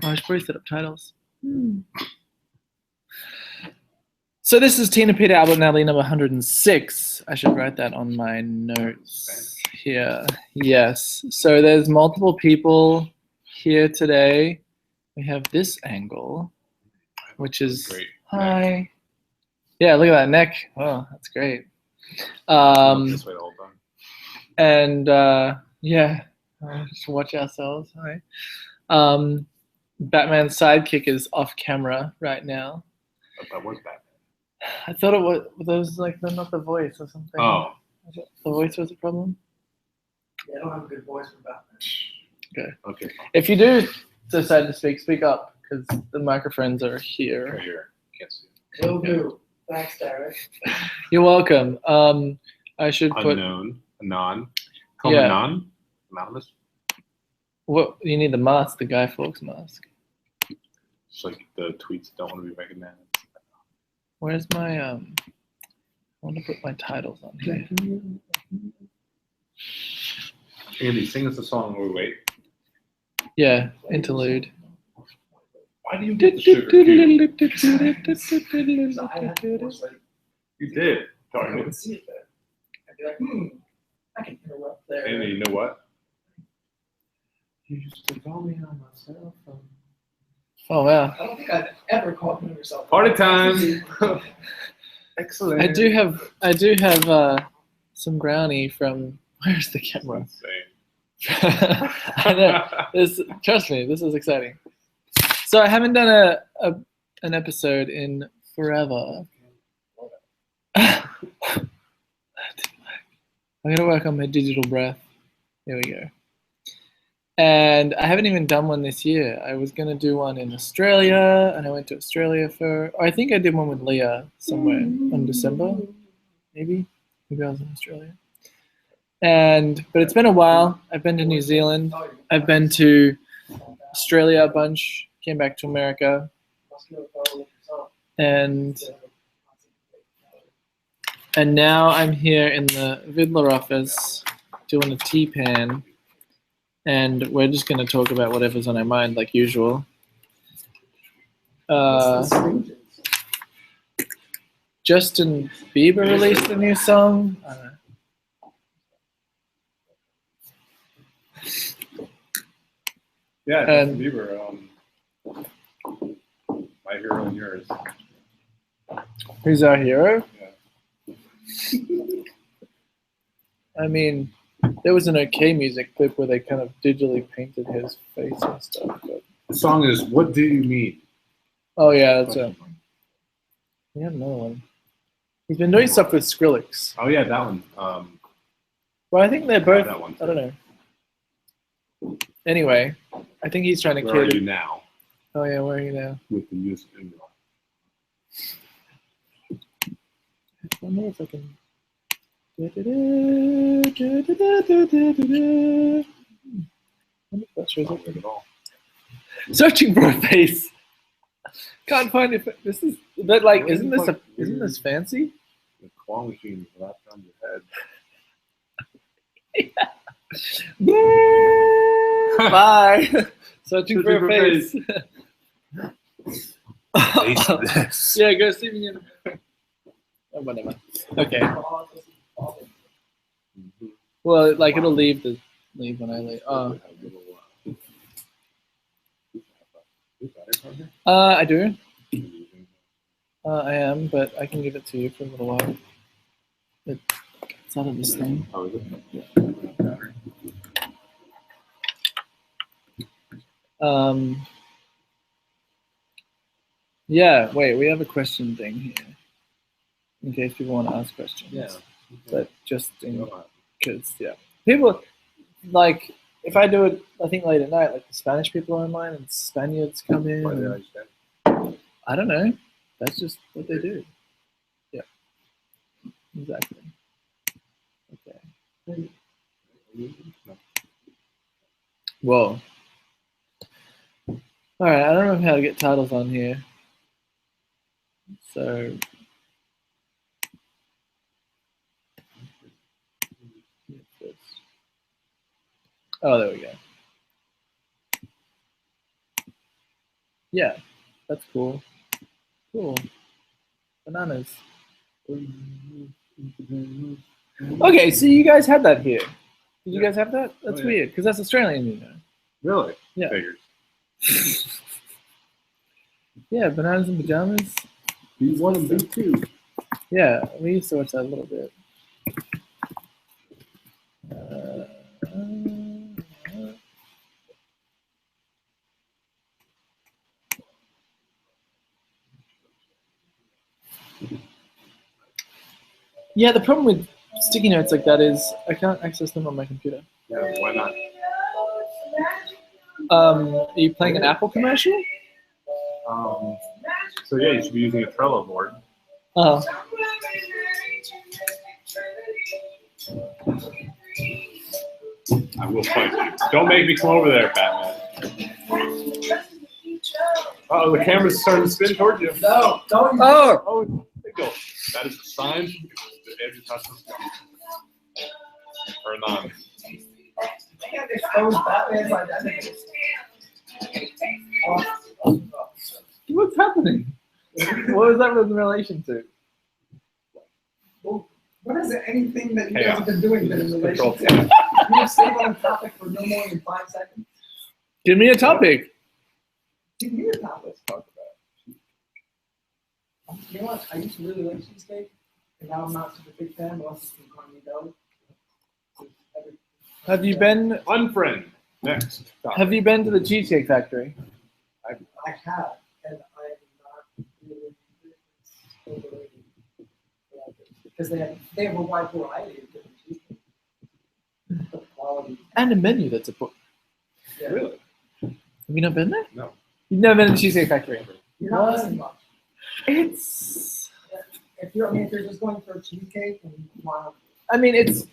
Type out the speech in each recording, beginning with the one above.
Oh, I should probably set up titles. So this is Tina Peter Albert Natalie number 106. I should write that on my notes here. Yes. So there's multiple people here today. We have this angle, which is great. Hi. Yeah, look at that neck. Oh, that's great. This way the whole time. And yeah, just watch ourselves. Hi. Batman's sidekick is off camera right now. That was Batman. I thought it was like not the voice or something. Oh. The voice was a problem? Yeah, I don't have a good voice for Batman. Okay. If you do decide to speak up, because the microphones are here. Right here. Can't see. Will do. Thanks, Derek. You're welcome. I should put Anon. Yeah. Anon. Anonymous. What you need the mask, the Guy Fawkes mask. It's like the tweets don't want to be recognized. Where's my I want to put my titles on here. Andy, sing us a song while we wait. Yeah, interlude. Why do you get the sugar cube? You did. I Darn couldn't it. see it there. I'd be like, I can interrupt there. Andy, you know what? You used to call me on myself. Oh wow. I don't think I've ever called me on yourself. Party time. Excellent. I do have some brownie from where's the camera? Insane. I know. Trust me, this is exciting. So I haven't done an episode in forever. I'm gonna work on my digital breath. Here we go. And I haven't even done one this year. I was gonna do one in Australia, and I went to Australia I think I did one with Leah somewhere in December, maybe I was in Australia. But it's been a while. I've been to New Zealand. I've been to Australia a bunch. Came back to America, and now I'm here in the Vidler office doing a Tpan, and we're just going to talk about whatever's on our mind, like usual. Justin Bieber released a new song. Yeah, Justin Bieber. My hero and yours. Who's our hero? Yeah. I mean, there was an OK Music clip where they kind of digitally painted his face and stuff. But... The song is "What Do You Mean?" Oh yeah, that's it. We have another one. He's been doing stuff with Skrillex. Oh yeah, that one. Well, I think they're both. That one. I don't know. Anyway, I think he's trying to. Where are you now? Oh yeah, where are you now? With the music. I wonder if I can. Searching for a face. Can't find it. This is that like isn't this fancy? The claw machine wrapped around Yeah. your Bye. Searching for a face. Yeah, go see me in. Oh, whatever. Okay. Well, like it'll leave when I leave. Oh. I do. I am, but I can give it to you for a little while. It's out of this thing. Oh, is it? Yeah, wait, we have a question thing here. In case people want to ask questions. Yeah. But just because, yeah. People, like, if I do it, I think late at night, like the Spanish people are online and Spaniards come in. Why did And, I stand? I don't know. That's just what they do. Yeah. Exactly. Okay. No. Whoa. All right, I don't know how to get titles on here. So. Oh, there we go. Yeah, that's cool. Cool. Bananas. Okay, so you guys had that here. Did you guys have that? That's yeah. weird, because that's Australian, you know. Really? Yeah. Figures. Yeah, bananas and pajamas. B1 and B2. Yeah, we used to watch that a little bit. Yeah, the problem with sticky notes like that is I can't access them on my computer. Yeah, why not? Are you playing an Apple commercial? So yeah, you should be using a Trello board. Oh. I will fight you. Don't make me come over there, Batman. Oh, the camera's starting to spin towards you. No, don't. Oh! Go. That is a sign from God. The edge is not supposed to be. Or not. I can't expose Batman's identity. What's happening? What was that in relation to? Well, what is it? Anything that you Chaos. guys have been doing that in relation Control to? You have stayed on a topic for no more than 5 seconds. Give me a topic. Give me a topic. Let's talk about it. You know what? I used to really like cheesecake, and now I'm not such a big fan, but it's from Carmen Dough. Have you been? Unfriend. Next. Topic. Have you been to the Cheesecake Factory? I have, and I'm not really overrated. Because they have a wide variety of different cheesecakes. The quality. And a menu that's a book. Yeah. Really? Have you not been there? No. You've never been to the Cheesecake Factory? You're not missing much. It's. If you're just going for a cheesecake and you want, It's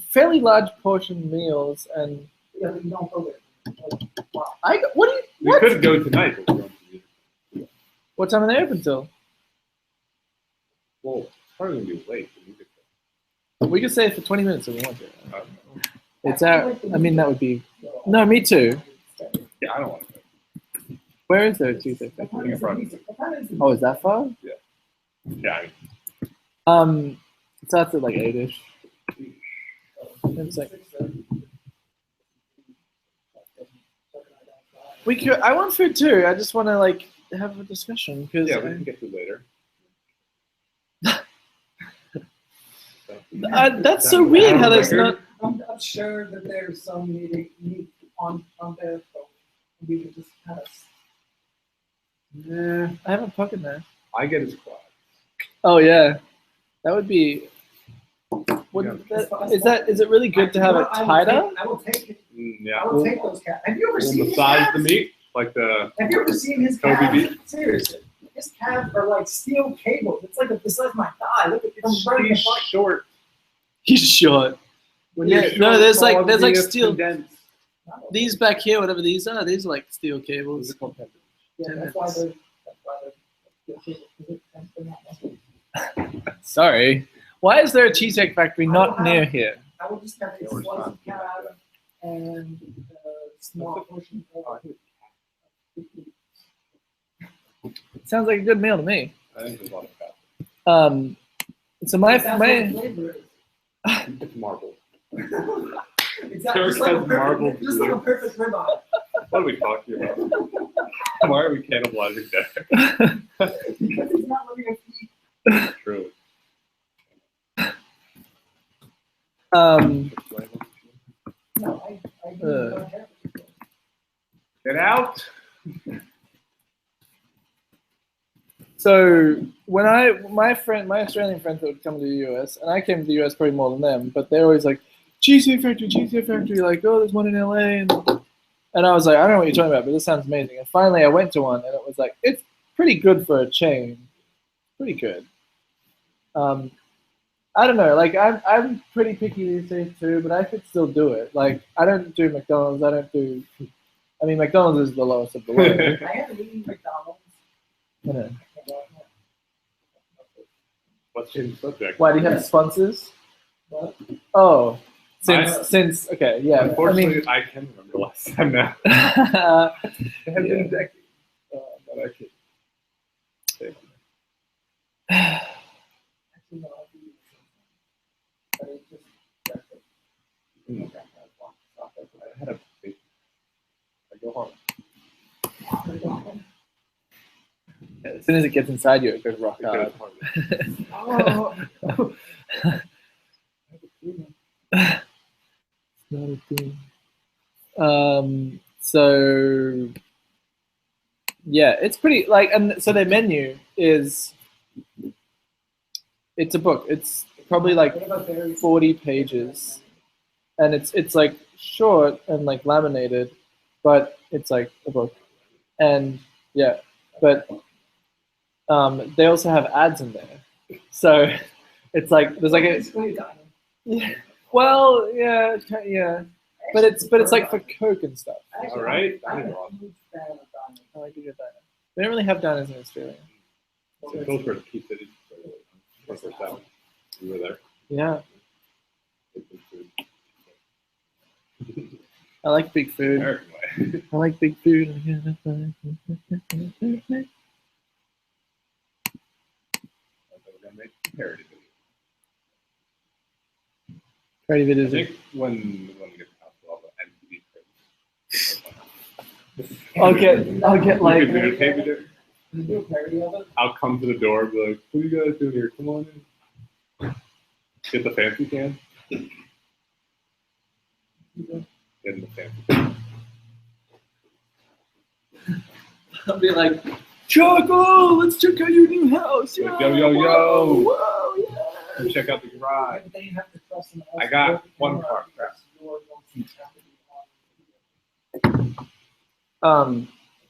fairly large portion meals, and yeah, but you don't go there. Like, wow. what do you? We What? could go tonight, but we don't. What time are they open till? Well, it's probably gonna be late. We could stay for 20 minutes if we want to. Uh, It's out. That would be. No, me too. Yeah, I don't want to go. Where is there a Cheesecake Factory? In front. Oh, is that far? Yeah. It starts at like 8ish. It's like we could. I want food too. I just want to like have a discussion because Yeah, we can get to it later. that's so weird how there's not. I'm sure that there's some meat on there, so we could just kind of. Nah, I have a pocket knife. I get his quad. Oh yeah, that would be. Is it really good to have it tighter? I will take it. Yeah. I will take those cats. Have you ever We'll seen his massage calves? the meat like the. Have you ever seen his Kobe calves? beef? Seriously, his calves are like steel cables. It's like the size of my thigh. Look at it. I'm running He's the front. short. He's short. When Yeah, you're short, no, there's like quality is steel. condensed. These back here, whatever these are like steel Those cables. are called tendons. Yeah, that's why they're steel cables. They're not muscle. Sorry. Why is there a Cheesecake Factory not near here? I will just have a slice of calf and a small portion of. Sounds like a good meal to me. I think there's a lot of fat. So That's what the flavor is. It's marble. Exactly. Kirk Just like, has marble just like a perfect ribeye. What are we talking about? Why are we cannibalizing that? Because it's not letting us eat. True. No, I don't have it. Get out. So when my Australian friends would come to the US, and I came to the US probably more than them, but they're always like, Cheesecake Factory, like, oh, there's one in LA, and I was like, I don't know what you're talking about, but this sounds amazing. And finally I went to one, and it was like, it's pretty good for a chain, pretty good. I don't know, like I'm pretty picky these days too, but I could still do it. Like I don't do McDonald's, McDonald's is the lowest of the low. I haven't eaten McDonald's. You know. Let's change the subject. Why do you have sponsors? What? Oh, since okay, yeah. Unfortunately, I can remember last time now. I It has been decades. But I could stay on Actually, no, I'll do it. But it's just breakfast. there. Okay, I'll walk, stop it. I had a big. I go home. As soon as it gets inside you, it goes rock It goes hard. home. Oh. It's not a thing. So yeah, it's pretty like, and so their menu is, it's a book. It's probably like 40 pages, and it's like short and like laminated, but it's like a book. And yeah, but they also have ads in there, so it's like there's like a, yeah, well, yeah, but it's like for Coke and stuff. All right. I'm a huge fan of dining. I like a good diner. They don't really have diners in Australia. So those were key cities. First out. You were there. Yeah, Good food. I like big food. American way. I like big food. We're gonna make a parody video. Party I videos. think when we get to house, we'll have an MTV I'll get like, we could videotape it. Can you do a parody of it? I'll come to the door and be like, what are you guys doing here? Come on in. Get the fancy can. Get in the fancy can. I'll be like, Choco, let's check out your new house. Like, yo, yo, yo. Whoa, yeah. Come check out the garage. But then you have to trust them. I got one car.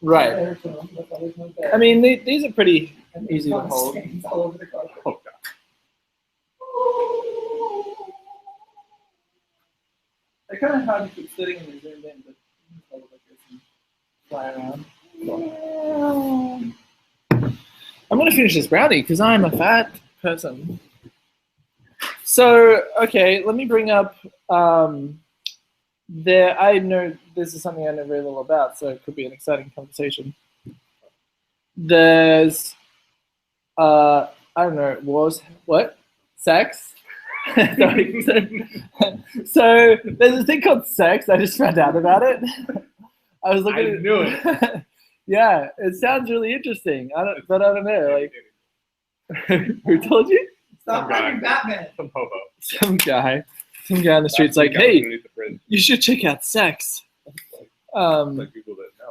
Right. I mean, these are pretty easy to hold. All over the car. Oh, God. They're kind of hard to keep sitting in the zoomed in, but hold it like this and fly around. I'm gonna finish this brownie because I'm a fat person. So, okay, let me bring up. I know this is something I know very little about, so it could be an exciting conversation. There's, I don't know, what? Sex? Sorry. So there's this thing called sex. I just found out about it. I was looking. I knew it. Yeah, it sounds really interesting. I don't know. Like, who told you? Stop writing Batman. Some hobo. Some guy on the street's like, hey, you should check out sex. I Googled it now.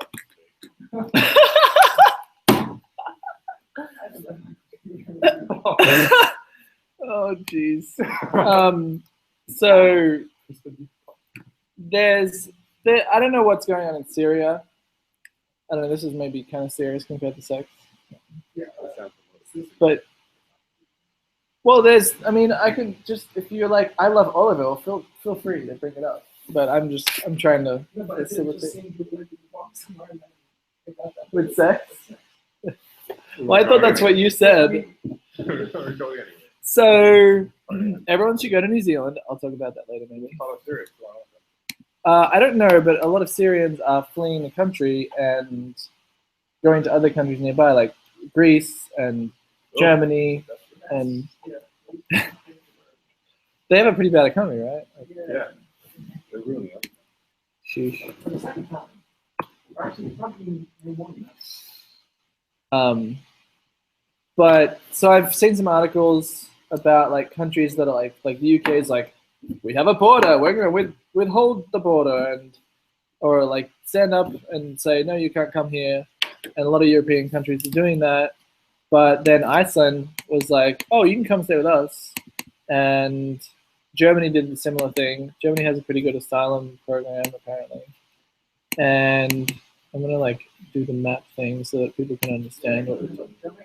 Oh, jeez. So I don't know what's going on in Syria. I don't know. This is maybe kind of serious compared to sex. Yeah. But, well, I mean, I could just, if you're like, I love olive oil, feel free to bring it up. But I'm trying to facilitate. With sex? Well, I thought that's what you said. So, everyone should go to New Zealand. I'll talk about that later, maybe. I don't know, but a lot of Syrians are fleeing the country and going to other countries nearby, like Greece and Germany, and they have a pretty bad economy, right? Like, Yeah. They're really up. sheesh. But so I've seen some articles about like countries that are like the UK is like, we have a border, we're going to withhold the border, or like stand up and say, no, you can't come here. And a lot of European countries are doing that. But then Iceland was like, oh, you can come stay with us. And Germany did a similar thing. Germany has a pretty good asylum program, apparently. And I'm going to like do the map thing so that people can understand what we're talking about.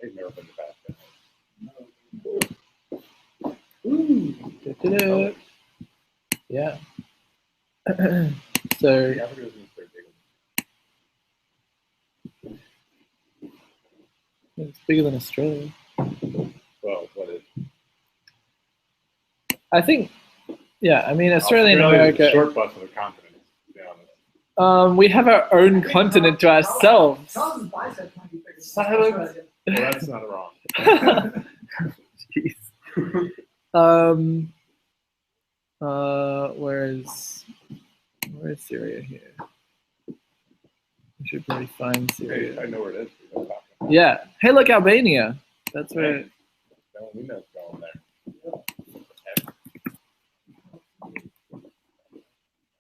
They've never been to Basket. Ooh, da-da-da. Yeah. So Africa is their big. it's bigger than Australia. Well, what is? I think, yeah. I mean, Australia and Australia's America. a short bus of a continent. We have our own continent to ourselves. Charles's bicep might be bigger than Silence. Australia. Well, that's not wrong. Jeez. Where's Syria here? We should probably find Syria. I know where it is. Yeah. Hey, look, Albania. That's where. No, we know it's going there.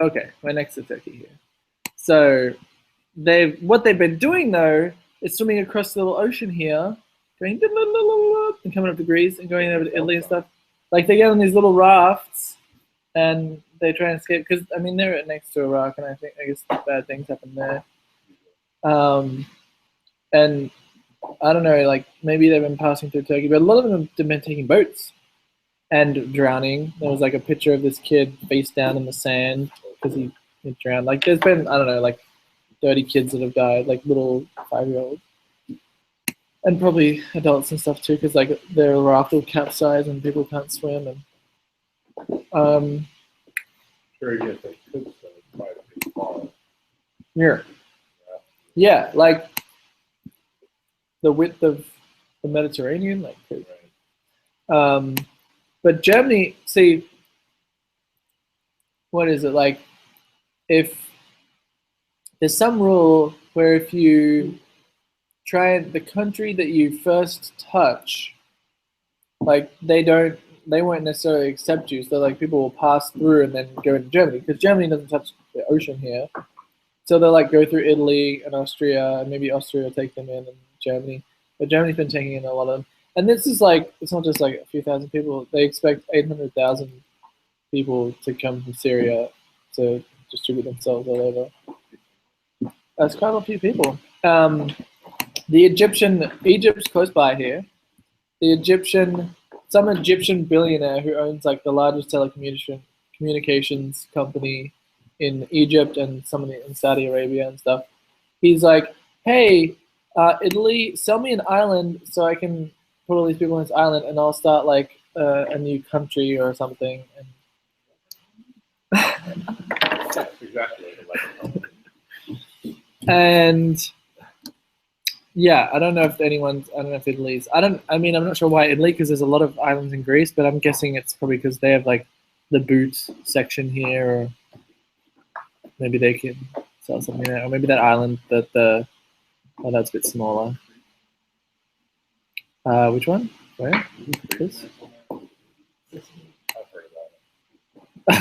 Okay, we're next to Turkey here. So what they've been doing though is swimming across the little ocean here, going and coming up to Greece and going over to Italy and stuff. Like they get on these little rafts and they try and escape because I mean they're next to Iraq and I guess bad things happen there. And I don't know, like maybe they've been passing through Turkey, but a lot of them have been taking boats and drowning. There was like a picture of this kid face down in the sand because he drowned. Like there's been, I don't know, like 30 kids that have died, like little 5-year-olds. And probably adults and stuff too, because like their raft will capsize and people can't swim. And Sure, yes, they could say quite a big far. yeah, like the width of the Mediterranean, like. Right. But Germany, see, what is it like? If there's some rule where if you try the country that you first touch, like they won't necessarily accept you. So like people will pass through and then go into Germany because Germany doesn't touch the ocean here. So they'll like go through Italy and Austria, and maybe Austria will take them in and Germany. But Germany's been taking in a lot of them. And this is like, it's not just like a few thousand people. They expect 800,000 people to come from Syria to distribute themselves all over. That's quite a few people. Egypt's close by here. Some Egyptian billionaire who owns like the largest telecommunications company in Egypt and some in Saudi Arabia and stuff. He's like, hey, Italy, sell me an island so I can put all these people on this island and I'll start like a new country or something. That's exactly like And yeah, I don't know if Italy's. I'm not sure why Italy, because there's a lot of islands in Greece, but I'm guessing it's probably because they have like the boot section here, or maybe they can sell something there, or maybe that island that's a bit smaller. Which one? Where? This? I've heard about it.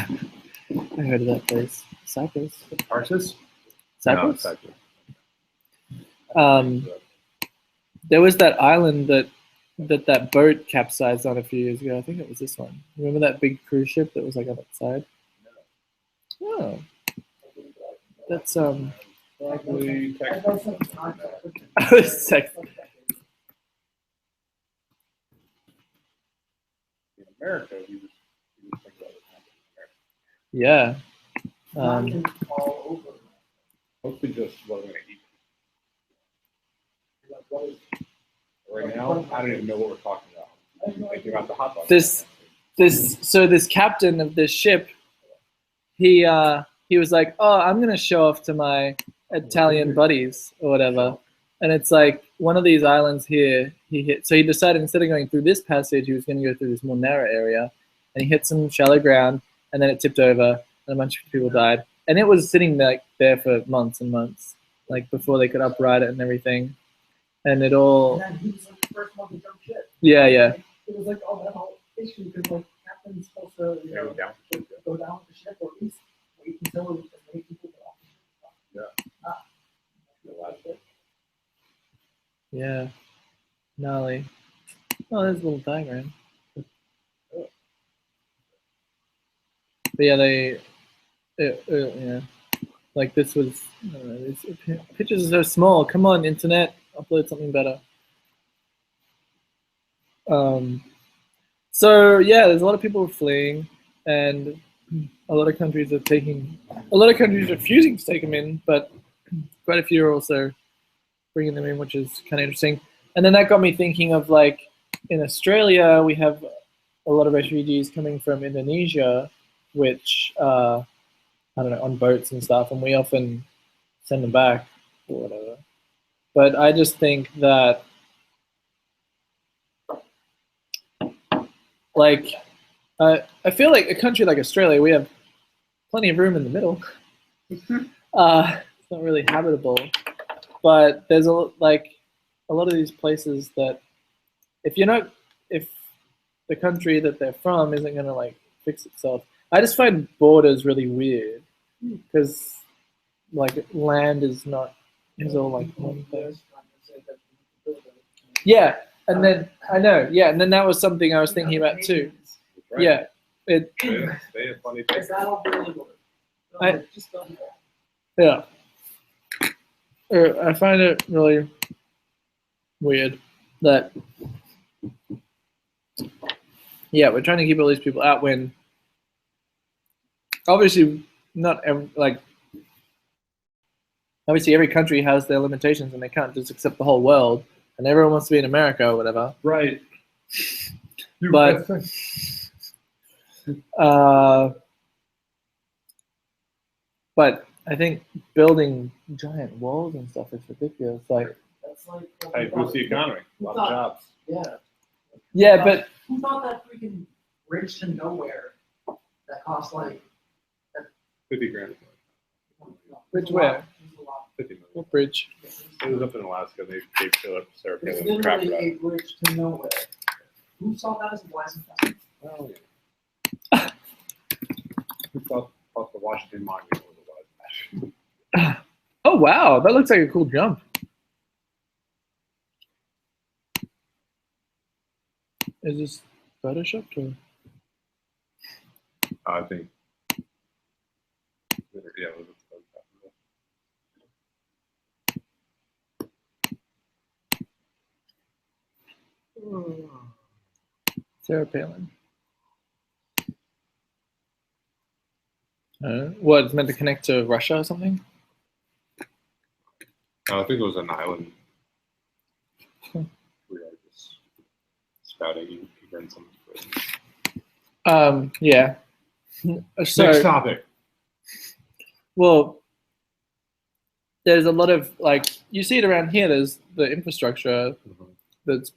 I heard of that place. Cyprus. Tarsus? Cyprus? No, Cyprus. There was that island that boat capsized on a few years ago. I think it was this one. Remember that big cruise ship that was like on its side? Oh. That's Probably I was like, in America, you just think about it. yeah. All over. Mostly just what I'm going to eat. Right now, I don't even know what we're talking about. I'm thinking about the hot dog. This captain of this ship, he was like, oh, I'm gonna show off to my Italian buddies or whatever, and it's like one of these islands here. So he decided instead of going through this passage, he was going to go through this more narrow area, and he hit some shallow ground, and then it tipped over, and a bunch of people died, and it was sitting there for months and months, like before they could upright it and everything. And it all. And then he was like the first one to jump ship. Yeah, yeah. It was like, oh, that whole issue because like captain's supposed to Go down. go down with the ship or at least wait until as many people get off the ship. Yeah. Gnarly. Oh, there's a little diagram. But yeah, yeah. Like this was. I don't know, these pictures are so small. Come on, internet. Upload something better. So yeah, there's a lot of people fleeing, and a lot of countries are refusing to take them in, but quite a few are also bringing them in, which is kind of interesting. And then that got me thinking of like in Australia, we have a lot of refugees coming from Indonesia, which I don't know, on boats and stuff, and we often send them back or whatever. But I just think that, like, I feel like a country like Australia, we have plenty of room in the middle. It's not really habitable, but there's a lot of these places that if the country that they're from isn't gonna like fix itself. I just find borders really weird because like land is all like one thing. Yeah, and then I know, yeah, and then that was something I was thinking about too. Right. Yeah, it. They have funny things. Is that all really I- just don't do that. Yeah. I find it really weird that, yeah, we're trying to keep all these people out when obviously obviously every country has their limitations and they can't just accept the whole world and everyone wants to be in America or whatever. Right. But but I think building giant walls and stuff is ridiculous. Like, That's like Hey, boost the economy. A lot of jobs. yeah, but who thought that freaking bridge to nowhere that cost like 50 grand. bridge where? 50 million. What bridge? It was up in Alaska. They gave Sarah It's Palin crap for literally that. a bridge to nowhere. Who saw that as a wise investment? Oh, yeah. Who thought the Washington Monument was a wise investment? Oh wow, that looks like a cool jump. Is this photoshopped or? I think. Yeah, it was Sarah Palin. What, it's meant to connect to Russia or something? I think it was an island. Hmm. We are just spouting ignorance on this. Yeah. So, Next topic. well, there's a lot of like you see it around here. There's the infrastructure that's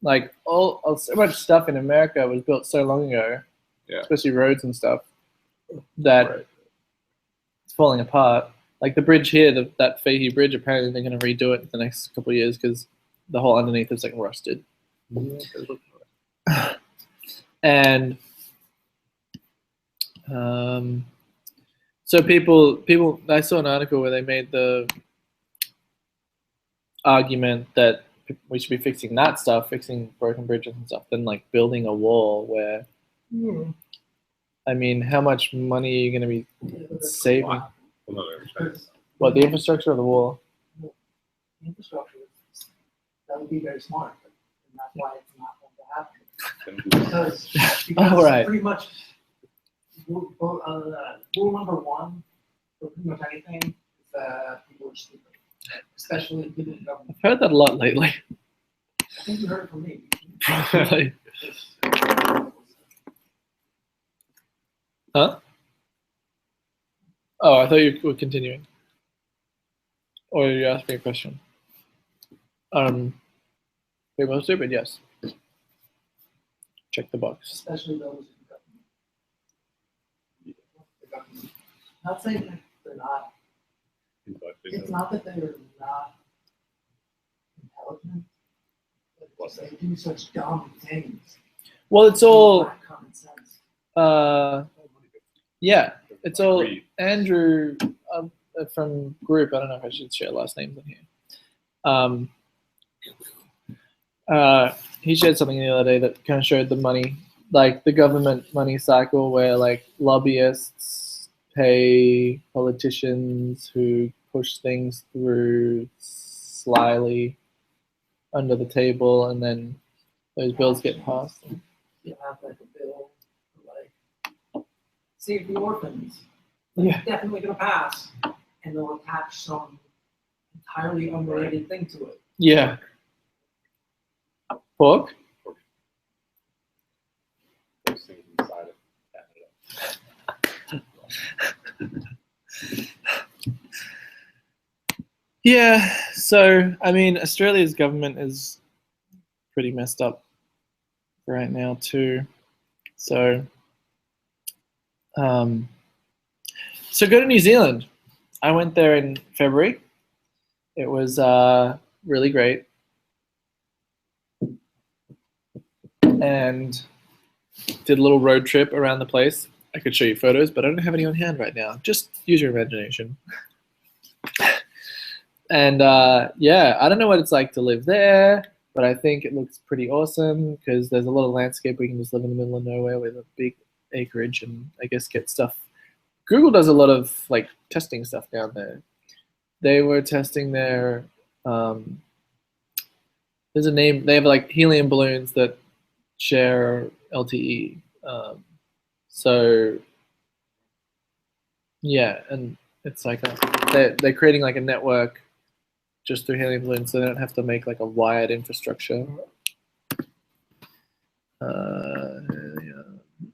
like all so much stuff in America was built so long ago, Yeah. especially roads and stuff, that Right. it's falling apart. Like the bridge here, that Fahey Bridge, apparently they're going to redo it in the next couple of years because the whole underneath is like rusted. And so people, I saw an article where they made the argument that we should be fixing that stuff, fixing broken bridges and stuff, than like building a wall where, I mean, how much money are you going to be saving? Well, no, they're expensive. What, the infrastructure or the wall? Infrastructure, that would be very smart, and that's why it's not going to happen. Because Oh, right. pretty much rule number one for pretty much anything is that people are stupid, especially people in government. I've heard that a lot lately. I think you heard it from me. Like, huh? Oh, I thought you were continuing. Or you asked me a question. People are stupid, yes. Check the box. Especially those in government. Not saying that they're not. It's not that they're not intelligent, but they do such dumb things. Well, it's all, Lack common sense. yeah, it's all Andrew from group. I don't know if I should share last names in here. He shared something the other day that kind of showed the money, like the government money cycle where like lobbyists pay politicians who push things through slyly under the table, and then those bills get passed. You have like a bill for like save the orphans. Yeah. Definitely gonna pass, and they'll attach some entirely unrelated thing to it. Yeah. Pork? Those things inside of Canada. Yeah, so I mean, Australia's government is pretty messed up right now too. So, um, so go to New Zealand. I went there in February. It was really great, and did a little road trip around the place. I could show you photos, but I don't have any on hand right now. Just use your imagination. And yeah, I don't know what it's like to live there, but I think it looks pretty awesome because there's a lot of landscape. We can just live in the middle of nowhere with a big acreage and I guess get stuff. Google does a lot of like testing stuff down there. They were testing their, there's a name, they have like helium balloons that share LTE. So yeah, and it's like they're creating like a network just through helium balloons, so they don't have to make like a wired infrastructure. Yeah.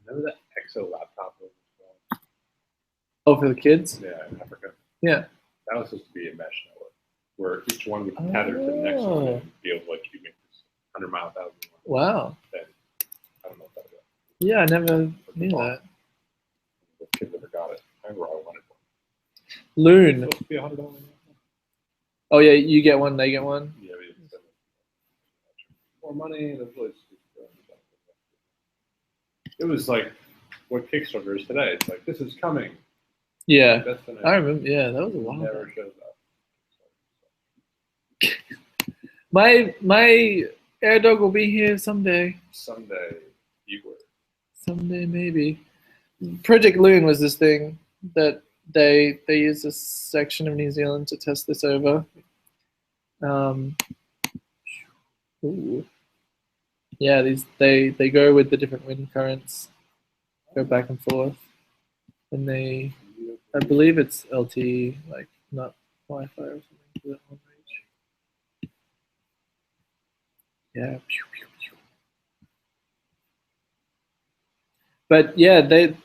Remember that Exo laptop? Oh, for the kids? Yeah, in Africa. Yeah. That was supposed to be a mesh network where each one would tether to the next one and be able to like you make this 100-mile thousand. Wow. Then I don't know if that was. Yeah, I never knew that. The kids never got it. I remember I wanted one. Loon. It's supposed to be $100. Oh yeah, you get one, they get one. Yeah, we didn't spend more money. And it was like what Kickstarter is today. It's like this is coming. Yeah, That's the I remember. Yeah, that was a while never back. shows up. My air dog will be here someday. Someday you will. Someday maybe. Project Loon was this thing that they used a section of New Zealand to test this over. Ooh. Yeah, they go with the different wind currents, go back and forth, and I believe it's LTE, like not Wi-Fi or something for that long range. Yeah. But yeah,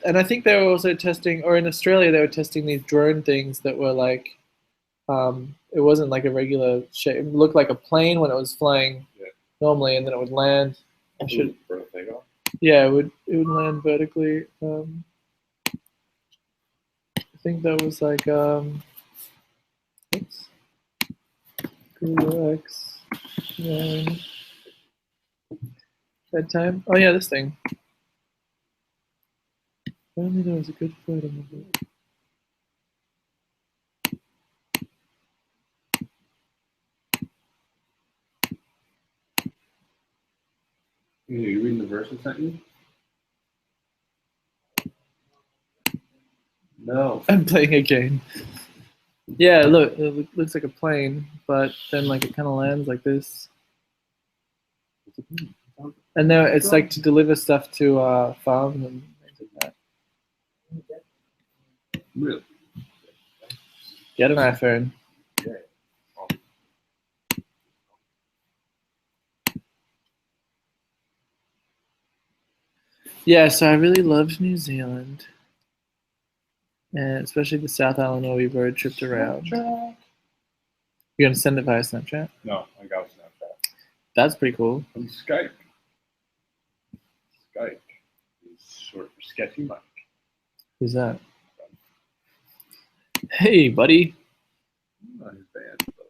and I think they were also testing, or in Australia they were testing these drone things that were like, it wasn't like a regular shape. It looked like a plane when it was flying normally, and then it would land. Yeah, it would land vertically. I think that was like oops, Google X bedtime. Oh yeah, this thing. If only there was a good photo of it. You reading the verse I sent you? No. I'm playing a game. Yeah, look, it looks like a plane, but then like it kind of lands like this. And now it's like to deliver stuff to farms and things like that. Really? Get an iPhone. Yeah. Yeah, so I really loved New Zealand. And especially the South Island where we road tripped around. Snapchat. You're going to send it via Snapchat? No, I got Snapchat. That's pretty cool. From Skype. Skype is short for Sketchy Mike. Who's that? Hey, buddy. Not his band, but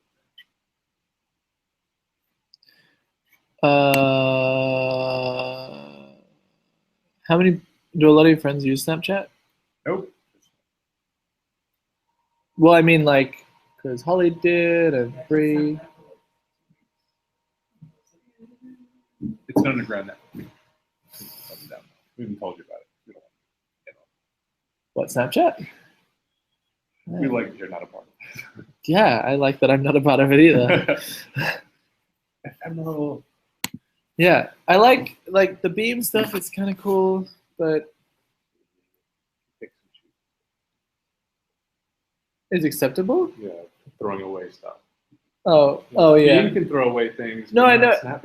How many, do a lot of your friends use Snapchat? nope. Well, I mean, like, because Holly did and Bree. It's an underground network. We haven't told you about it. We don't What, Snapchat? We like that you're not a part of it. Yeah, I like that I'm not a part of it either. Ephemeral. Yeah, I like the beam stuff. It's kind of cool, but it's acceptable. Yeah, throwing away stuff. Oh yeah. You can throw away things. No, I know. Snapchat.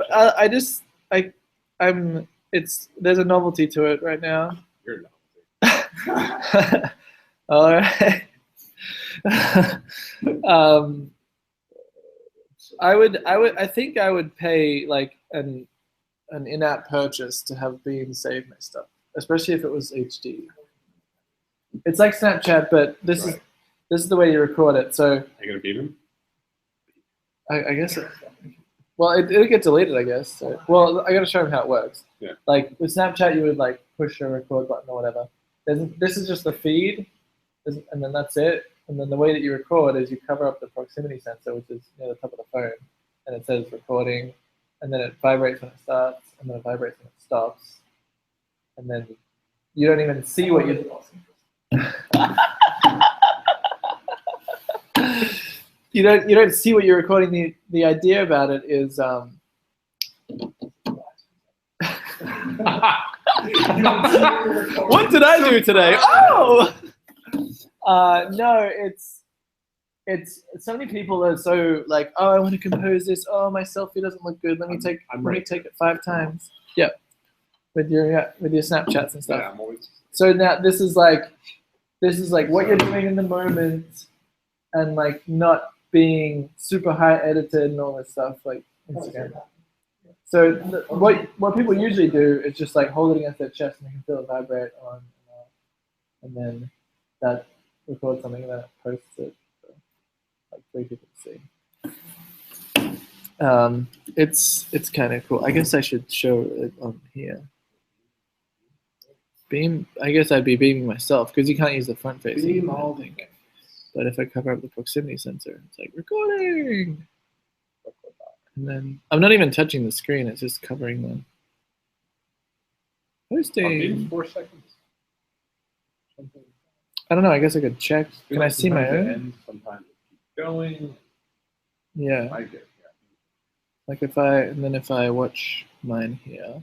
But there's a novelty to it right now. You're not. All right. I think I would pay like an in-app purchase to have Beam save my stuff, especially if it was HD. It's like Snapchat, but this is the way you record it. So Are you gonna beat him? I guess well, it'll get deleted, I guess. So, well, I got to show him how it works. Yeah. Like with Snapchat, you would like push a record button or whatever. This is just the feed, and then that's it. And then the way that you record is you cover up the proximity sensor, which is near the top of the phone, and it says recording, and then it vibrates when it starts, and then it vibrates when it stops, and then you don't even see what you. You don't see what you're recording. The idea about it is what did I do today? Oh no, it's so many people are so like, oh, I want to compose this. Oh, my selfie doesn't look good. Let me take it 5 times. Yeah, with your Snapchats and stuff. Yeah, I'm always. So now this is like what you're doing in the moment, and like not being super high edited and all this stuff like Instagram. So what people usually do is just like hold it against their chest and you can feel it vibrate on and off, and then that records something and then it posts it for like 3 people to see. It's kind of cool. I guess I should show it on here. Beam. I guess I'd be beaming myself because you can't use the front facing. Beam all the things. But if I cover up the proximity sensor, it's like recording. And then I'm not even touching the screen, it's just covering the posting. Maybe 4 seconds. Something. I don't know, I guess I could check. Can I see my own? Sometimes it keeps going. Yeah. I get it, yeah. Like if I watch mine here,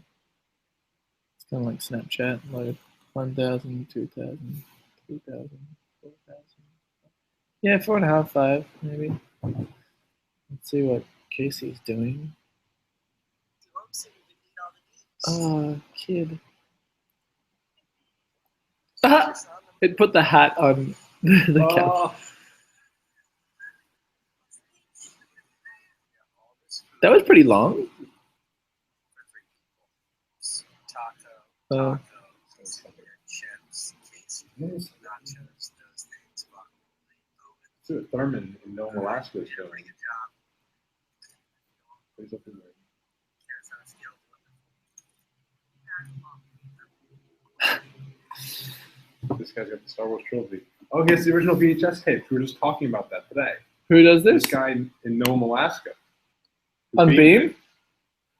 it's kind of like Snapchat, like 1,000, 2,000, 3,000, 4,000. Yeah, 4.5, 5, maybe. Let's see what Casey's doing. Oh, kid. Ah! It put the hat on the couch. That was pretty long. Thurman in Nome, Alaska is showing. This guy's got the Star Wars trilogy. Oh, he has the original VHS tape. We were just talking about that today. Who does this? This guy in Nome, Alaska. On Beam?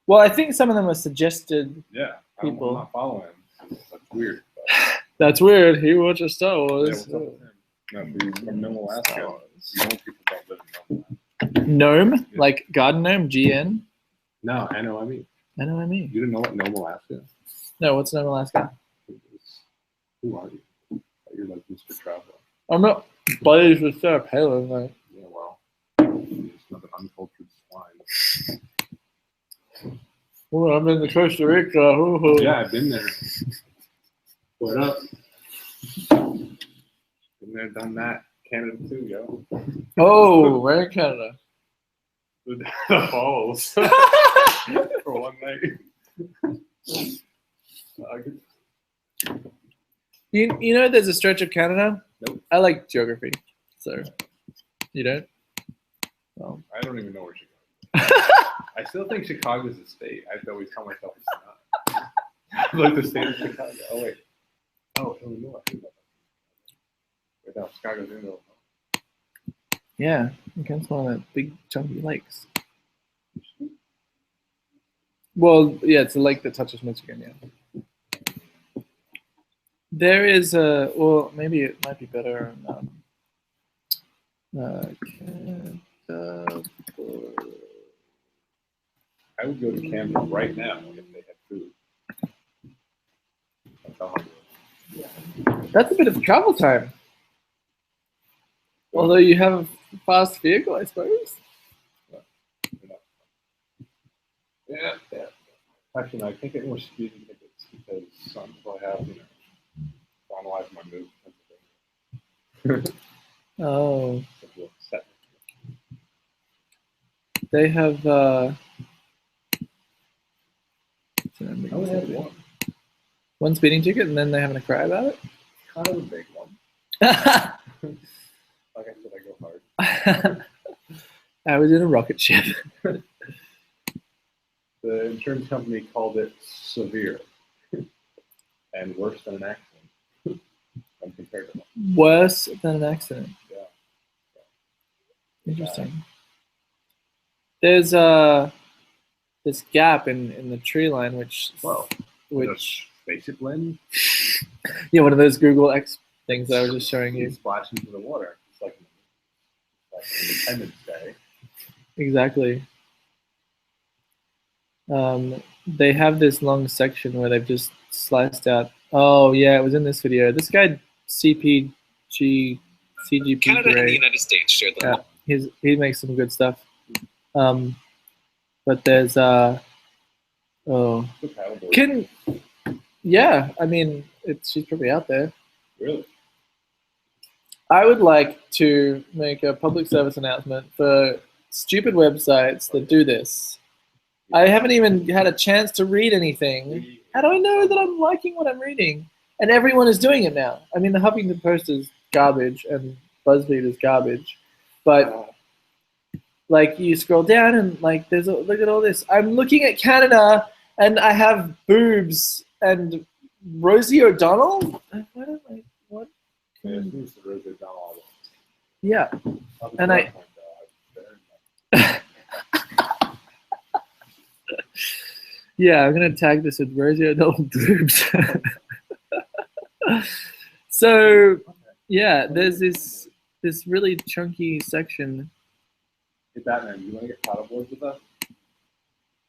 Well, I think some of them are suggested. Yeah, I'm not following him. That's weird. But. That's weird. He watches Star Wars. Yeah, what's up with him? No, from Nome, Alaska. Nome people don't live in Nome. Gnome? Yeah. Like garden gnome? GN? No, I know what I mean. I know what I mean. You didn't know what Nome, Alaska is? No, what's Nome, Alaska? Who are you? You're like Mr. Traveler. I'm not buddies with Sarah Palin, though. Yeah, well, you're just another uncultured swine. Oh, I'm in the Costa Rica. Ooh. Yeah, I've been there. What up? Been there, done that. Canada too, yo. Oh, we're in Canada. The falls. For one night. You know there's a stretch of Canada? Nope. I like geography, so you don't? Well. I don't even know where Chicago is. I still think Chicago's a state. I have to always tell myself it's not. Like the state of Chicago. Oh, wait. Oh, Illinois. Wait, no, Chicago's in Illinois. Yeah, against one of the big chunky lakes. Well, yeah, it's a lake that touches Michigan, yeah. There is a, well, maybe it might be better on Canada. I would go to Canada right now if they had food. That's how hungry. That's a bit of travel time. Although you have a fast vehicle, I suppose. Yeah. Actually, no, I can't get more speeding tickets because some people I have, finalized my move to Pennsylvania. Oh. They have. I only had one speeding ticket, and then they're having a cry about it. kind of a big one. Like I said, I go hard. I was in a rocket ship. The insurance company called it severe and worse than an accident when compared to one. Worse than an accident. Yeah. Interesting. There's this gap in the tree line, which Spaceship landing? yeah, one of those Google X things that I was just showing you. Splash into the water. It's like Independence Day. Exactly. They have this long section where they've just sliced out. Oh yeah, it was in this video. This guy CGP Canada Gray, and the United States share the he makes some good stuff. But there's yeah, I mean she's probably out there. Really? I would like to make a public service announcement for stupid websites that do this. I haven't even had a chance to read anything. How do I know that I'm liking what I'm reading? And everyone is doing it now. I mean, the Huffington Post is garbage and BuzzFeed is garbage. But like you scroll down and like look at all this. I'm looking at Canada and I have boobs and Rosie O'Donnell. What? Yeah, it's the Rosie O'Donnell. Yeah, and I. Yeah, I'm gonna tag this with Rosie O'Donnell boobs. So yeah, there's this really chunky section. Hey Batman, you want to get paddleboards with us?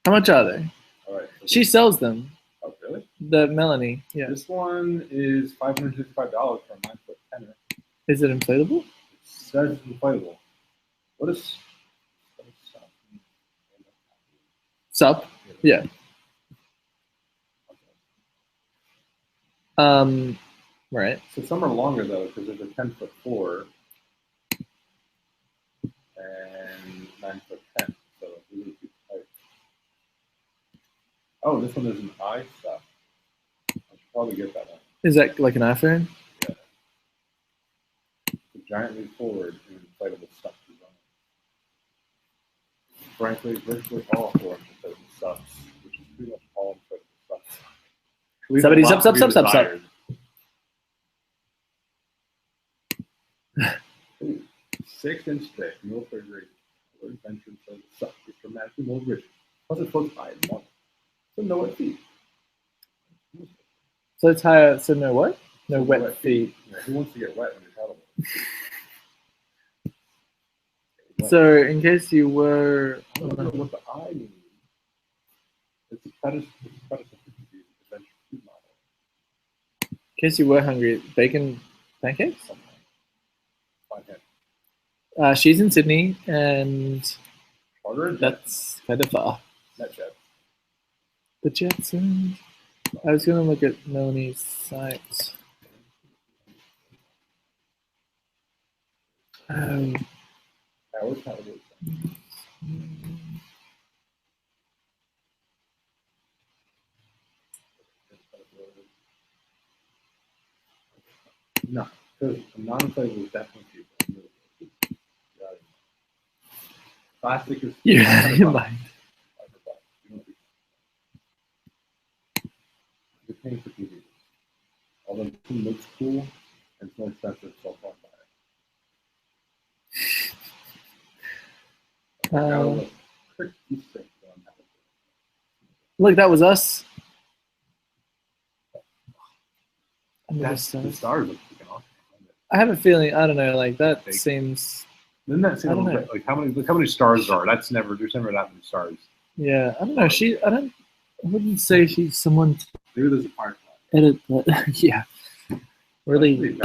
How much are they? All right. She sells them. Oh really? The Melanie, yeah. This one is $555 for a 9-foot tenor. Is it inflatable? It says it's inflatable. What is Sup? Yeah. Right. So some are longer though, because there's a 10-foot 4 and 9-foot 10. So it's really too tight. Oh, this one is an I stuff. I should probably get that one. Is that like an iPhone? Yeah. It's a giant leap forward in inflatable stuff design. Frankly, virtually all forms of inflatable stuff, which is pretty much all inflatable stuff. Somebody stop. 6-inch thick, military grade, adventure inflatable stuff is dramatically more rigid. Plus it floats high and long. So no wet feet. So it's higher. So no what? No wet feet. Yeah, who wants to get wet when you're paddling? So in case you were, I don't know what the I means. It's a predecessor to the adventure food model. in case you were hungry, bacon pancakes. Fine head. She's in Sydney, and Harder and that's kind of far. net jet. The Jetsons. I was gonna look at Melanie's site. Powered paddleboard. No, because non-inflatable is definitely cheaper. Plastic is Yeah, in mind. You're paying for TV. Although it looks cool, and it's more expensive, so I'll buy it. Look, that was us. That's the stars look freaking awesome. I have a feeling. I don't know. Like that Fake. seems. Doesn't that seem I don't a little know. bit like look how many stars there are? There's never that many stars. Yeah, I don't know. I wouldn't say she's someone to Maybe there's a firefly. edit, but yeah, really. This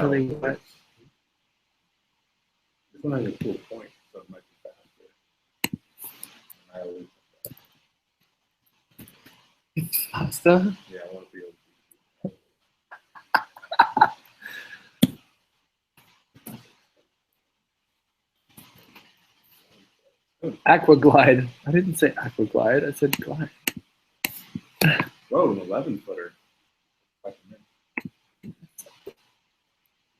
one has a cool point, so it might be faster. I always Faster. yeah, I want to be able to. Aquaglide. I didn't say Aquaglide. I said glide. Whoa, an 11-footer.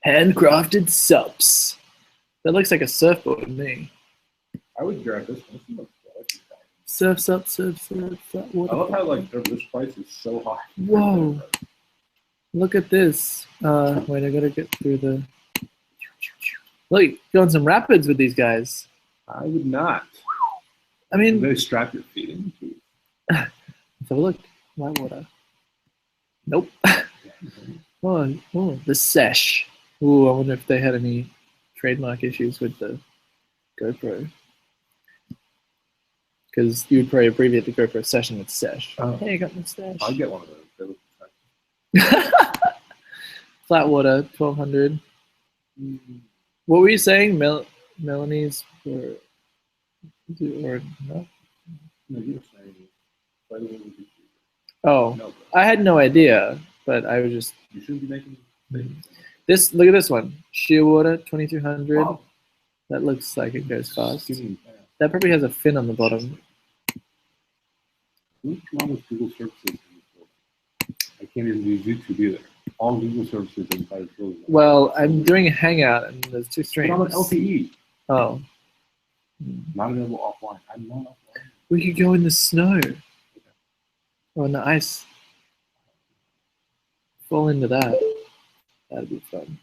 Handcrafted sups. That looks like a surfboard to me. I would grab this one. This looks quality. Surf, sup, surf, surf, flat I water. love how like this price is so high. Whoa. Look at this. Wait, I gotta get through the. Look, going some rapids with these guys. I would not. I mean, They strap your feet into. let's have a look. White water. Nope. Oh, the sesh. Ooh, I wonder if they had any trademark issues with the GoPro. Because you would probably abbreviate the GoPro session with sesh. Oh. Hey, I got my sesh. I'll get one of those. They look exciting. Flat water, 1200. What were you saying? Melanie's or no? No, you were saying vitamin would be cheaper. Oh, No, I had no idea, but I was just you shouldn't be making things. this. Look at this one. Sheer water, 2300. Wow. That looks like it goes fast. Skinny fast. That probably has a fin on the bottom. What's wrong with Google services? I can't even use YouTube either. All Google services inside of Google. Well, I'm doing a hangout and there's two streams. But I'm an LTE. Oh. Not available offline. I'm not offline. We could go in the snow. Or in the ice. Fall into that. That'd be fun.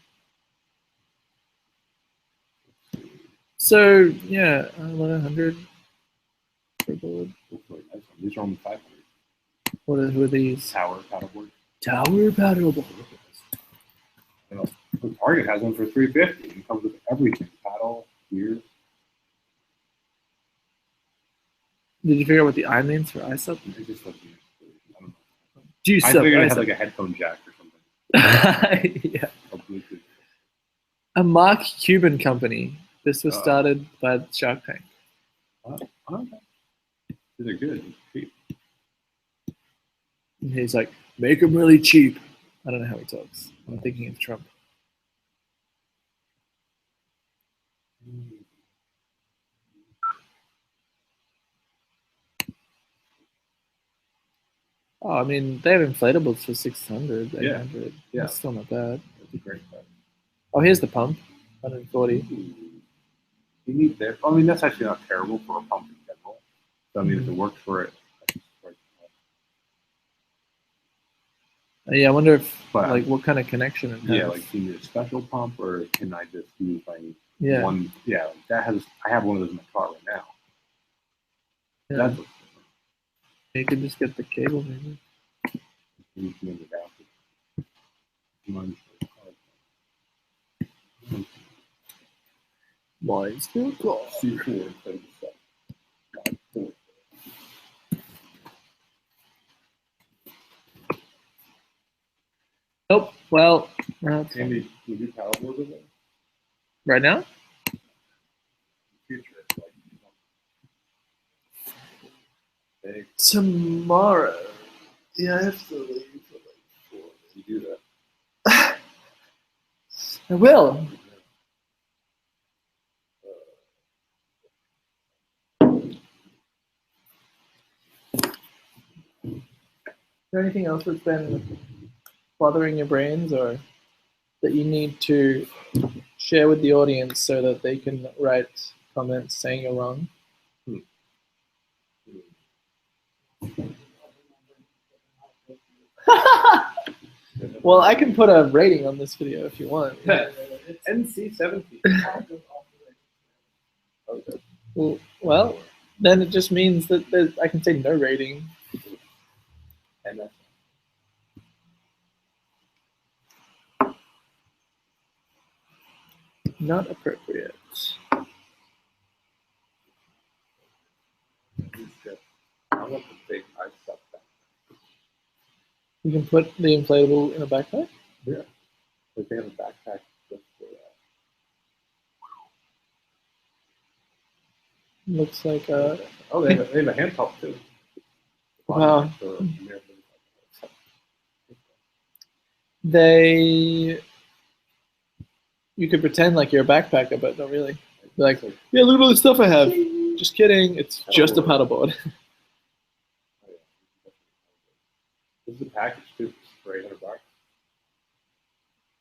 So, yeah, 1100 per board. These are only 500. Who are these? Tower paddleboard. Tower paddleboard. You know, the Target has one for $350. It comes with everything: paddle, gear. Did you figure out what the I means for ice up? It's just like, I don't know. Juice I up. figured it Ice had up. like a headphone jack or something. Yeah. Or Bluetooth. A Mark Cuban company. This was started by Shark Tank. Okay. These are good. It's cheap. And he's like, make them really cheap. I don't know how he talks. I'm thinking of Trump. Oh, I mean, they have inflatables for 600, 800. Yeah. That's still not bad. That's a great price. Oh, here's the pump. 140. You need that. I mean, that's actually not terrible for a pump in general. So, I mean, if it works for it, Yeah, I wonder if, But- like, what kind of connection it has. yeah, like, do you need a special pump, or can I just use my Yeah. one? Yeah, like that has. I have one of those in my car right now. Yeah. That's what's different. You could just get the cable, maybe. You can make it out. Mine's Mine's still cool. C4 instead of C7. Nope. Well, that's Andy, would you paddleboard with it? right now? Future, like, big. Tomorrow. Yeah, I have to leave for like 4. You do that. I will. Is there anything else that's been bothering your brains or that you need to share with the audience so that they can write comments saying you're wrong? Well, I can put a rating on this video if you want. It's NC-17. Okay. Well, then it just means that I can say no rating. And that's Not appropriate. I want the big ice stuff back. You can put the inflatable in a backpack? Yeah. Like they have a backpack just for that. Looks like a... Oh, they have a hand pump too. Wow. For They... You could pretend like you're a backpacker, but not really. Be like, yeah, look at all the stuff I have. Just kidding. It's just a paddleboard. This is a package too for $800.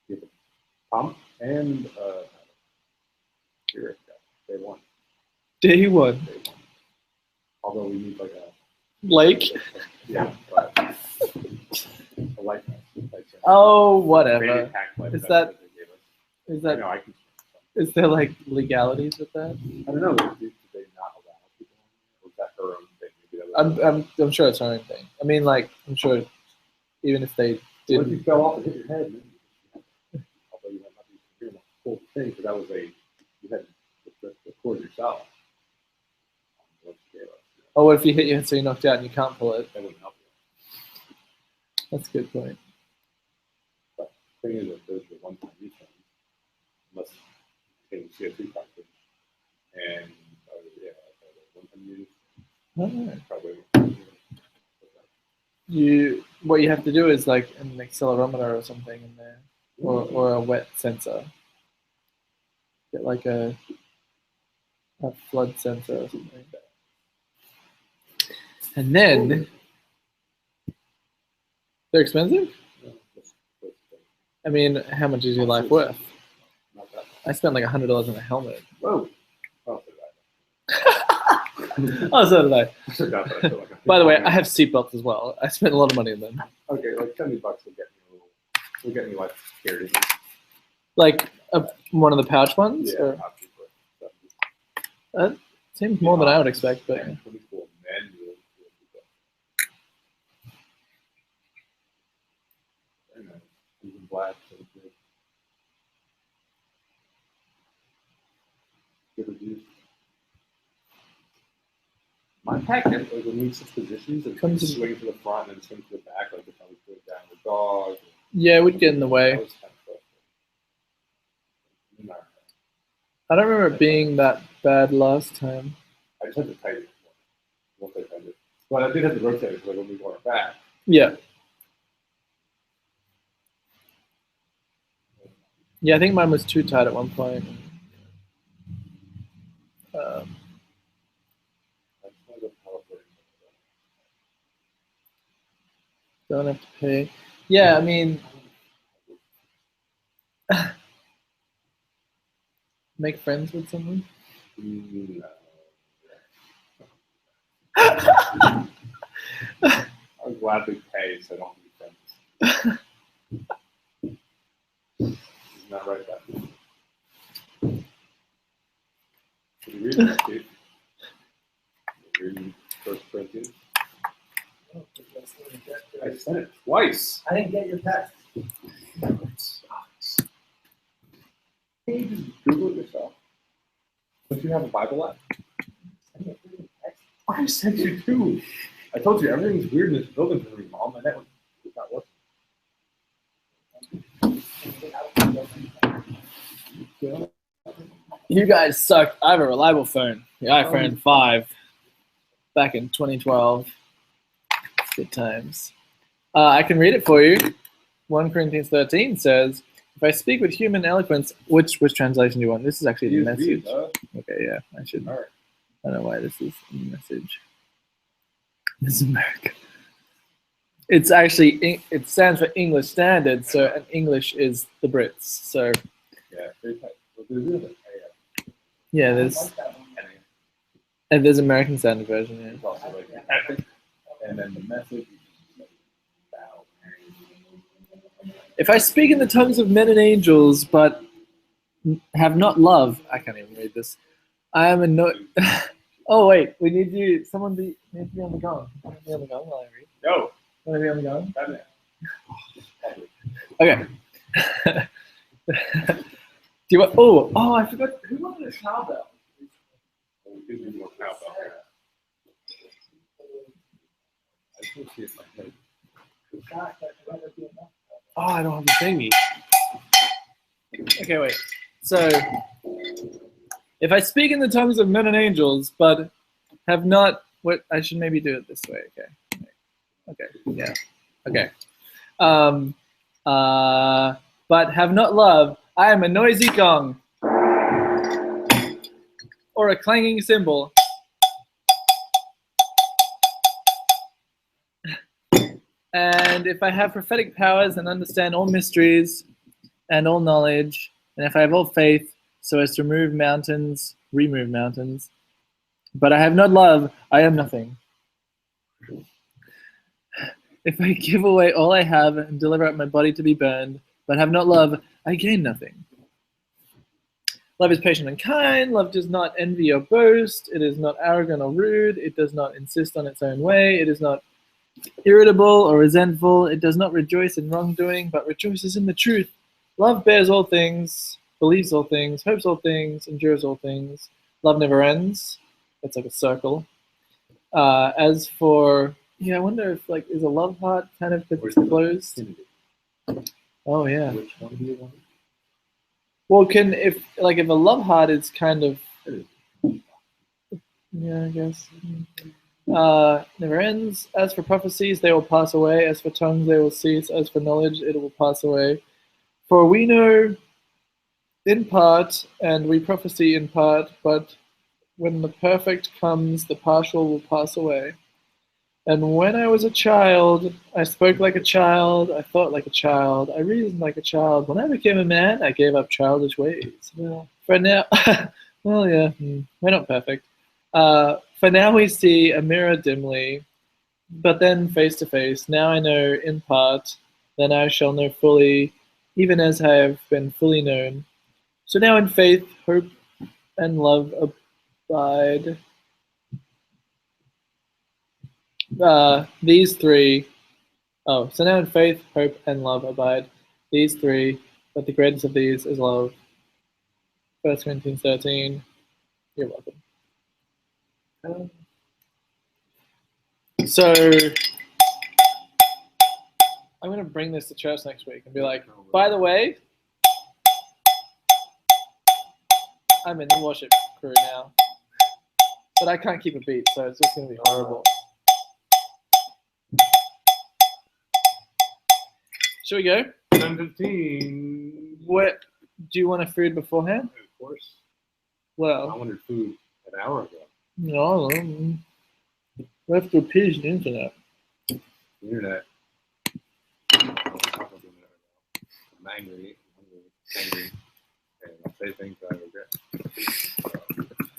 You have a pump and here, day one. Day one. Although we need like a Lake. yeah, but a life vest. Oh, whatever. Rated pack life Is vest that- they gave us. Is I that? know I can. Is there like legalities with that? I don't know. Do they not allow people? Or is that her own thing? Maybe that was I'm sure it's her own thing. I mean, like, I'm sure even if they What if you didn't. fell off and hit your head? Although you might not be hearing the whole thing, because that was you had to record yourself. Oh, what if you hit your head so you're knocked out and you can't pull it? That wouldn't help you. That's a good point. But the thing is that there's the one-time refund, unless you take CO2 cartridge, and one-time use, Oh. probably. What you have to do is like an accelerometer or something in there, or a wet sensor. Get like a flood sensor or something. And then they're expensive. I mean, how much is your life worth? Not that. I spent like $100 on a helmet. Whoa. Oh, Oh, so did I. I forgot that I feel like By the way, I have seatbelts as well. I spent a lot of money on them. Okay, like $70 will get me like scared. Like one of the pouch ones. Yeah, Or, not super. that seems more than I would expect, but. 24 men will do that. Very nice. Even black, so good. Good reviews. My pack has like when we switch positions, it Comes comes in- swing to the front and then swing to the back, like if I was going down the dog. Yeah, it would get in the way. That was kind of frustrating. I don't remember it being that bad last time. I just had to tighten it once I tightened it. But I did have to rotate it, so when we go back. Yeah. Yeah, I think mine was too tight at one point. Don't have to pay. Yeah, I mean, make friends with someone. I'll gladly pay so I don't be friends. It's not right that. Can you read that, Steve? Reading 1 Corinthians. I sent it twice. I didn't get your text. Can you just Google it yourself? Don't you have a Bible app? I didn't get your text. I sent you two. I told you everything's weird in this building for me, Mom. My network is not working. You guys suck. I have a reliable phone. The iPhone 5 back in 2012. It's good times. I can read it for you. 1 Corinthians 13 says, if I speak with human eloquence, which translation do you want? This is actually the Use message. these, Okay, yeah, I should. All right. I don't know why this is in the message. This is America. It's actually, it stands for English Standard, so and English is the Brits. So Yeah, very tight. Well, there's it. yeah, I there's like that one. and there's American Standard version. It's also like epic. And then the message is like, bow. If I speak in the tongues of men and angels, but have not love, I can't even read this. I am a no. Oh wait, we need you. Someone needs to be on the gong. Want to be on the gong while I read? Yo, Want to be on the gong? Batman. Okay. Do you want? Oh, I forgot. Who wanted a cowbell? We could do more cowbell. I just want to see if I can. Gosh, that could never be enough. Oh, I don't have the thingy. Okay, wait. So, if I speak in the tongues of men and angels, but have not, what I should maybe do it this way. Okay. Yeah. Okay. But have not love, I am a noisy gong, or a clanging cymbal, And if I have prophetic powers and understand all mysteries and all knowledge, and if I have all faith so as to remove mountains, but I have not love, I am nothing. If I give away all I have and deliver up my body to be burned, but have not love, I gain nothing. Love is patient and kind. Love does not envy or boast. It is not arrogant or rude. It does not insist on its own way. It is not irritable or resentful. It does not rejoice in wrongdoing, but rejoices in the truth. Love bears all things, believes all things, hopes all things, endures all things. Love never ends. It's like a circle. As for, yeah, I wonder if like is a love heart kind of closed? Oh yeah. Which one do you want? Well, if a love heart is kind of, yeah, I guess. Never ends. As for prophecies, they will pass away. As for tongues, they will cease. As for knowledge, it will pass away. For we know in part, and we prophesy in part, but when the perfect comes, the partial will pass away. And when I was a child, I spoke like a child, I thought like a child, I reasoned like a child. When I became a man, I gave up childish ways. Well, for now, well, yeah, we're not perfect. For now we see a mirror dimly, but then face to face. Now I know in part, then I shall know fully, even as I have been fully known. So now in faith, hope, and love abide. These three. Oh, so now in faith, hope, and love abide. These three, but the greatest of these is love. 1 Corinthians 13. You're welcome. So I'm going to bring this to church next week and be like, by the way, I'm in the worship crew now. But I can't keep a beat, so it's just going to be horrible. Should we go? 10:15. What do you want a food beforehand? Of course. Well, I wanted food an hour ago. No, we have to appease the internet. The internet. I'm angry. And I say things that I regret.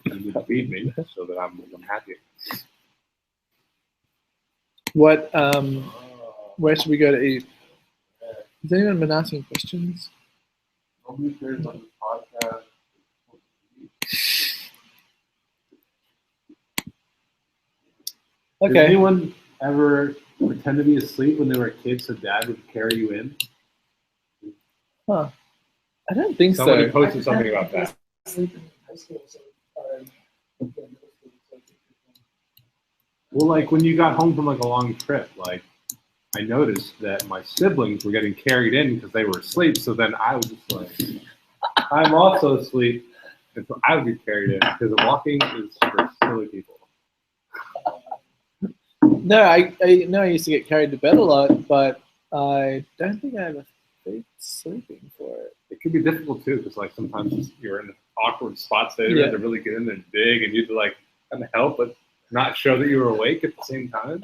You need to feed me so that I'm happy. What? Where should we go to eat? Has anyone been asking questions? Nobody cares on the podcast. Okay. Did anyone ever pretend to be asleep when they were a kid so dad would carry you in? Huh. I don't think Somebody so. posted something about that. Sleep in high school, so, Well, like when you got home from like a long trip, like I noticed that my siblings were getting carried in because they were asleep. So then I was just like, I'm also asleep. And so I would get carried in because walking is for silly people. No, I know I used to get carried to bed a lot, but I don't think I have a fake sleeping for it. It could be difficult too because like sometimes you're in awkward spots that you Yeah. have to really get in there and dig and you have to like kind of help but not show that you were awake at the same time.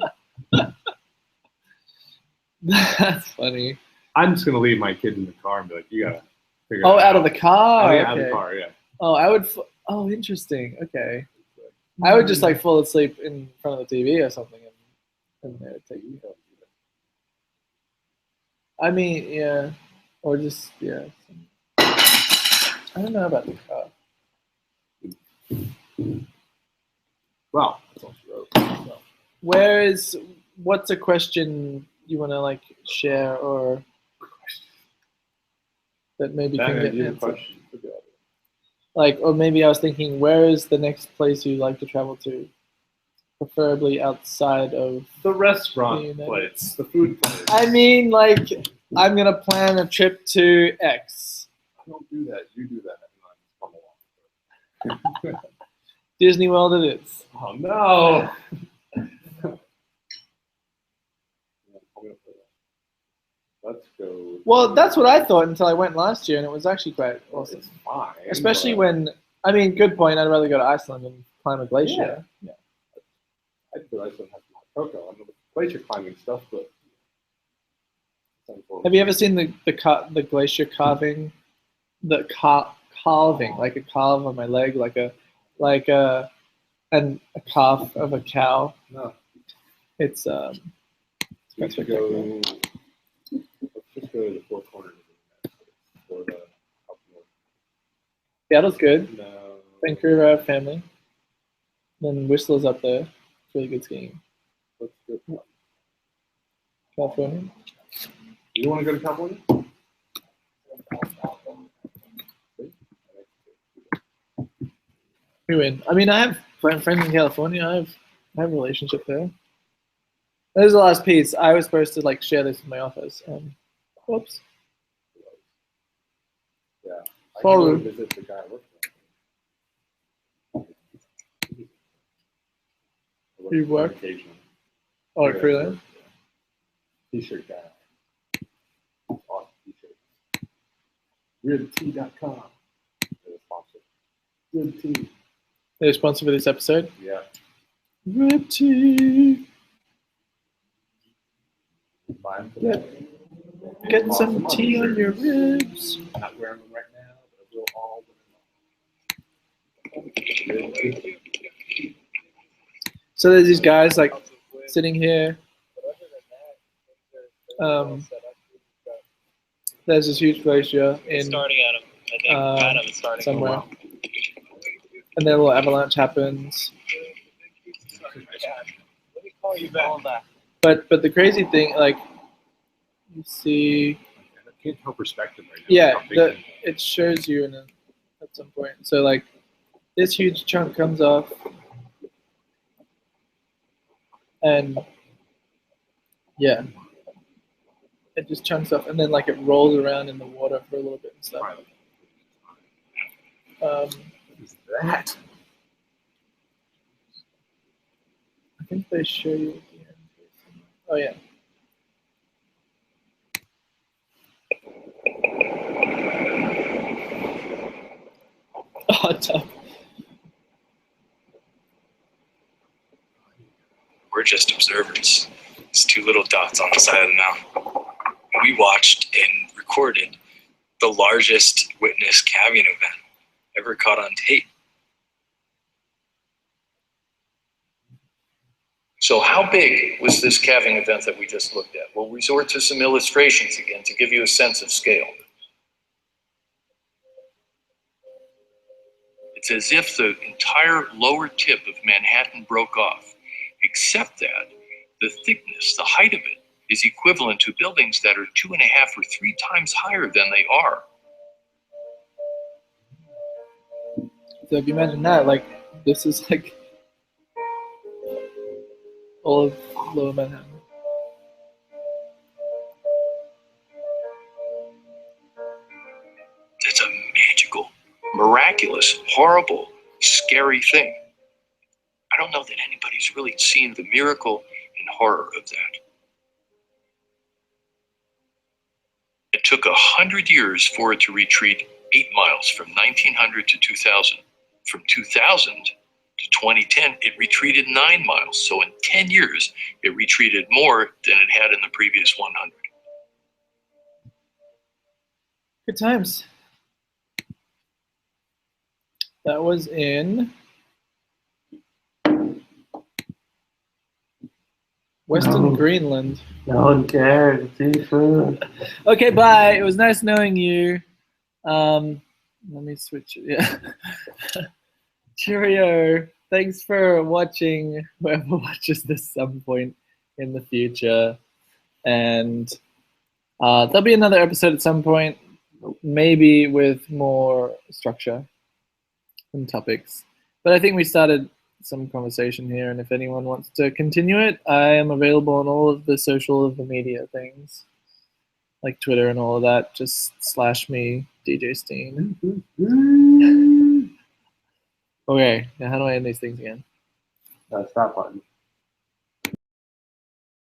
That's funny. I'm just gonna leave my kids in the car and be like, you gotta figure it Oh, out of out. the car. Oh yeah, Okay. out of the car, yeah. Oh, I would. Oh, interesting. Okay. I would just like fall asleep in front of the TV or something, and they would take me home. I mean, yeah, or just yeah. I don't know about the car. Well, that's all she wrote. What's a question you want to like share or that maybe can get answered? Like, or maybe I was thinking, where is the next place you'd like to travel to? Preferably outside of The restaurant the United- place, the food place. I mean, like, I'm gonna plan a trip to X. I don't do that. You do that. Come along. Disney World it is. Oh no. Let's go. Well, that's what I thought until I went last year, and it was actually quite awesome. It's fine. Especially but when, I mean, good point. I'd rather go to Iceland and climb a glacier. Yeah. I feel like I have hot cocoa. I'm the glacier climbing stuff, but Have you ever seen the glacier carving? Carving, like a calf on my leg, like a calf of a cow. No. It's We should go. Let's just go to the four corners for the up north. Seattle's good. No. Vancouver, I have family. Then Whistler's up there. It's really good skiing. Let's go. California. You want to go to California? We win. I mean, I have friends in California. I have a relationship there. There's the last piece. I was supposed to like share this with my office. Whoops. Yeah. I Follow. can go visit the guy I work for. You work? Occasionally. Oh, freelance. T-shirt guy. Awesome t-shirts. RibT.com. They're sponsor. Rib Tea. They're sponsored for this episode. Yeah. Rib tea. Fine. Yeah. Get some tea on your ribs. I'm not wearing them right now, but I will all Rib Tea. So there's these guys like sitting here. There's this huge glacier in Starting Adam. I think Adam is starting somewhere, and then a little avalanche happens. Let me call you back. But the crazy thing, like, you see, I can't tell perspective right now. yeah, How big it is. it shows you at some point. So like, this huge chunk comes off, and yeah, it just chunks off, and then like it rolls around in the water for a little bit and stuff. What is that? I think they show you at the end. Oh yeah. Hot tub. We're just observers. It's two little dots on the side of the mountain. We watched and recorded the largest witness calving event ever caught on tape. So how big was this calving event that we just looked at? We'll resort to some illustrations again to give you a sense of scale. It's as if the entire lower tip of Manhattan broke off, except that the thickness, the height of it, is equivalent to buildings that are 2.5 or 3 times higher than they are. So if you imagine that, like, this is like all of Lower Manhattan. It's a magical, miraculous, horrible, scary thing. I don't know that anybody's really seen the miracle and horror of that. It took 100 years for it to retreat 8 miles from 1900 to 2000. From 2000 to 2010, it retreated 9 miles. So in 10 years, it retreated more than it had in the previous 100. Good times. That was in Western Greenland. No one cares. It's seafood. Okay, bye. It was nice knowing you. Let me switch it. Yeah. Cheerio. Thanks for watching, whoever watches this some point in the future. And there'll be another episode at some point, maybe with more structure and topics. But I think we started some conversation here, and if anyone wants to continue it, I am available on all of the social media things, like Twitter and all of that. Just slash me, DJ Steen. Okay, now how do I end these things again? Stop button.